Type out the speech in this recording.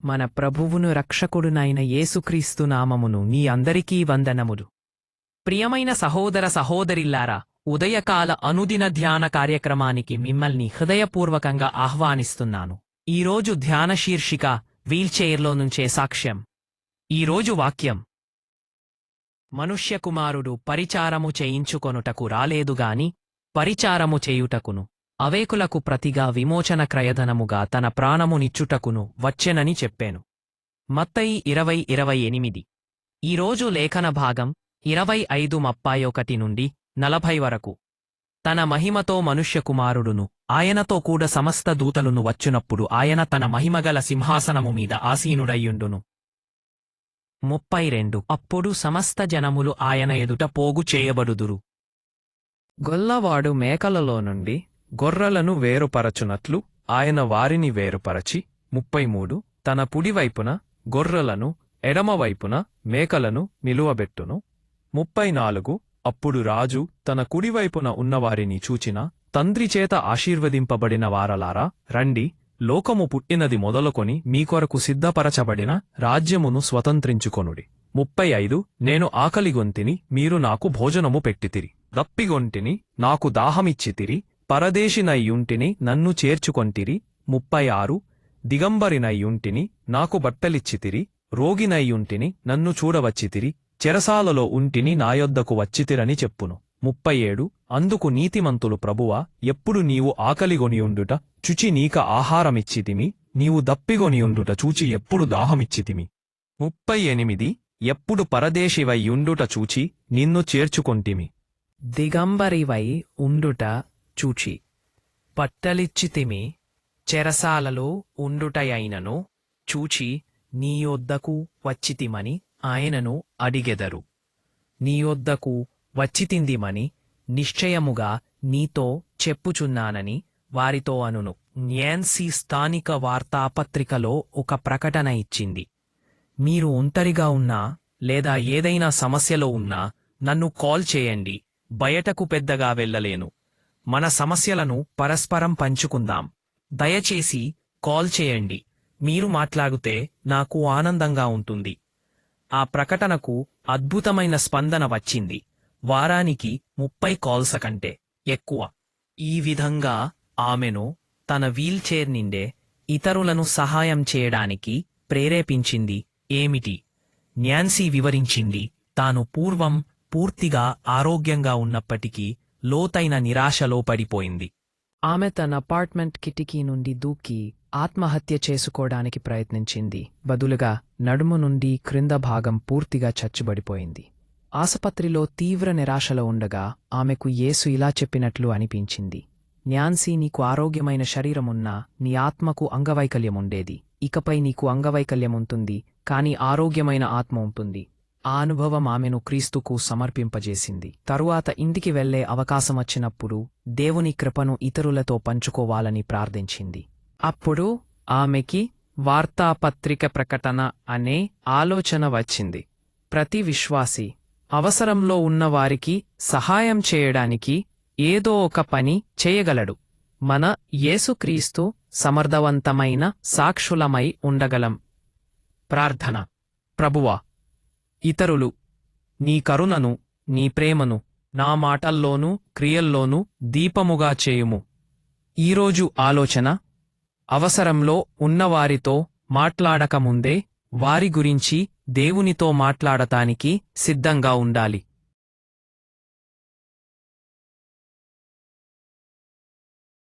మన ప్రభువును రక్షకుడునైన యేసుక్రీస్తు నామమును మీ అందరికీ వందనములు. ప్రియమైన సహోదర సహోదరిల్లారా, ఉదయకాల అనుదిన ధ్యాన కార్యక్రమానికి మిమ్మల్ని హృదయపూర్వకంగా ఆహ్వానిస్తున్నాను. ఈరోజు ధ్యాన శీర్షిక వీల్చైర్లో నుంచే సాక్ష్యం. ఈరోజు వాక్యం: మనుష్యకుమారుడు పరిచారము చేయించుకొనుటకు రాలేదుగాని పరిచారము చేయుటకును అవేకులకు ప్రతిగా విమోచన క్రయధనముగా తన ప్రాణమునిచ్చుటకును వచ్చెనని చెప్పాను. మత్తయి 20:28. ఈరోజు లేఖన భాగం 25:31 నుండి 40 వరకు. తన మహిమతో మనుష్యకుమారుడును ఆయనతో కూడా సమస్త దూతలును వచ్చునప్పుడు ఆయన తన మహిమగల సింహాసనము మీద ఆసీనుడయ్యుండును. 32. అప్పుడు సమస్త జనములు ఆయన ఎదుట పోగు చేయబడుదురు. గొల్లవాడు మేకలలో నుండి గొర్రెలను వేరుపరచునట్లు ఆయన వారిని వేరుపరచి 33. తన పుడివైపున గొర్రెలను ఎడమవైపున మేకలను నిలువబెట్టును. 34. అప్పుడు రాజు తన కుడివైపున ఉన్నవారిని చూచిన తండ్రిచేత ఆశీర్వదింపబడిన వారలారా, రండి, లోకము పుట్టినది మొదలుకొని మీకొరకు సిద్ధపరచబడిన రాజ్యమును స్వతంత్రించుకొనుడి. 35. నేను ఆకలిగొంటిని, మీరు నాకు భోజనము పెట్టితిరి. దప్పిగొంటిని, నాకు దాహమిచ్చితిరి. పరదేశినయ్యుంటిని, నన్ను చేర్చుకొంటిరి. 36. దిగంబరినయ్యుంటిని, నాకు బట్టలిచ్చితిరి. రోగినయ్యుంటిని, నన్ను చూడవచ్చితిరి. చెరసాలలో ఉంటిని, నా యొద్దకు వచ్చితిరని చెప్పును. 37. అందుకు నీతిమంతులు, ప్రభువా, ఎప్పుడు నీవు ఆకలిగొనియుండుట చుచి నీక ఆహారమిచ్చితిమి, నీవు దప్పిగొనియుండుట చూచి ఎప్పుడు దాహమిచ్చితిమి. 38. ఎప్పుడు పరదేశివయ్యుండుట చూచి నిన్ను చేర్చుకొంటిమి. దిగంబరివై ఉండుట చూచి పట్టలిచ్చితిమి. చెరసాలలో ఉండుటయైనను చూచి నీ యొద్దకు వచ్చితిమని ఆయనను అడిగెదరు. నీ యొద్దకు వచ్చితిందిమని నిశ్చయముగా నీతో చెప్పుచున్నానని వారితో అనును. న్యాన్సీ స్థానిక వార్తాపత్రికలో ఒక ప్రకటన ఇచ్చింది. మీరు ఒంటరిగా ఉన్నా లేదా ఏదైనా సమస్యలో ఉన్నా నన్ను కాల్ చేయండి. బయటకు పెద్దగా వెళ్ళలేను. మన సమస్యలను పరస్పరం పంచుకుందాం. దయచేసి కాల్ చేయండి. మీరు మాట్లాడితే నాకు ఆనందంగా ఉంటుంది. ఆ ప్రకటనకు అద్భుతమైన స్పందన వచ్చింది. వారానికి 30 కాల్స్ కంటే ఎక్కువ. ఈ విధంగా ఆమెను తన వీల్చైర్ నిండే ఇతరులను సహాయం చేయడానికి ప్రేరేపించింది ఏమిటి? న్యాన్సీ వివరించింది, తాను పూర్వం పూర్తిగా ఆరోగ్యంగా ఉన్నప్పటికీ లోతైన నిరాశలో పడిపోయింది. ఆమె తన అపార్ట్మెంట్ కిటికీ నుండి దూకి ఆత్మహత్య చేసుకోవడానికి ప్రయత్నించింది. బదులుగా నడుము నుండి క్రింద భాగం పూర్తిగా చచ్చుబడిపోయింది. ఆసుపత్రిలో తీవ్ర నిరాశలో ఉండగా ఆమెకు యేసు ఇలా చెప్పినట్లు అనిపించింది: న్యాన్సీ, నీకు ఆరోగ్యమైన శరీరమున్నా నీ ఆత్మకు అంగవైకల్యముండేది. ఇకపై నీకు అంగవైకల్యముంటుంది, కాని ఆరోగ్యమైన ఆత్మ ఉంటుంది. ఆ అనుభవం ఆమెను క్రీస్తుకు సమర్పింపజేసింది. తరువాత ఇంటికి వెళ్లే అవకాశమొచ్చినప్పుడు దేవుని కృపను ఇతరులతో పంచుకోవాలని ప్రార్థించింది. అప్పుడు ఆమెకి వార్తాపత్రిక ప్రకటన అనే ఆలోచన వచ్చింది. ప్రతి విశ్వాసి అవసరంలో ఉన్నవారికి సహాయం చేయడానికి ఏదో ఒక పని చేయగలడు. మన యేసుక్రీస్తు సమర్థవంతమైన సాక్షులమై ఉండగలం. ప్రార్థన: ప్రభువా, ఇతరులు నీ కరుణను, నీ ప్రేమను నా మాటల్లోనూ క్రియల్లోనూ దీపముగా చేయుము. ఈరోజు ఆలోచన: అవసరంలో ఉన్నవారితో మాట్లాడకముందే వారి గురించి దేవునితో మాట్లాడటానికి సిద్ధంగా ఉండాలి.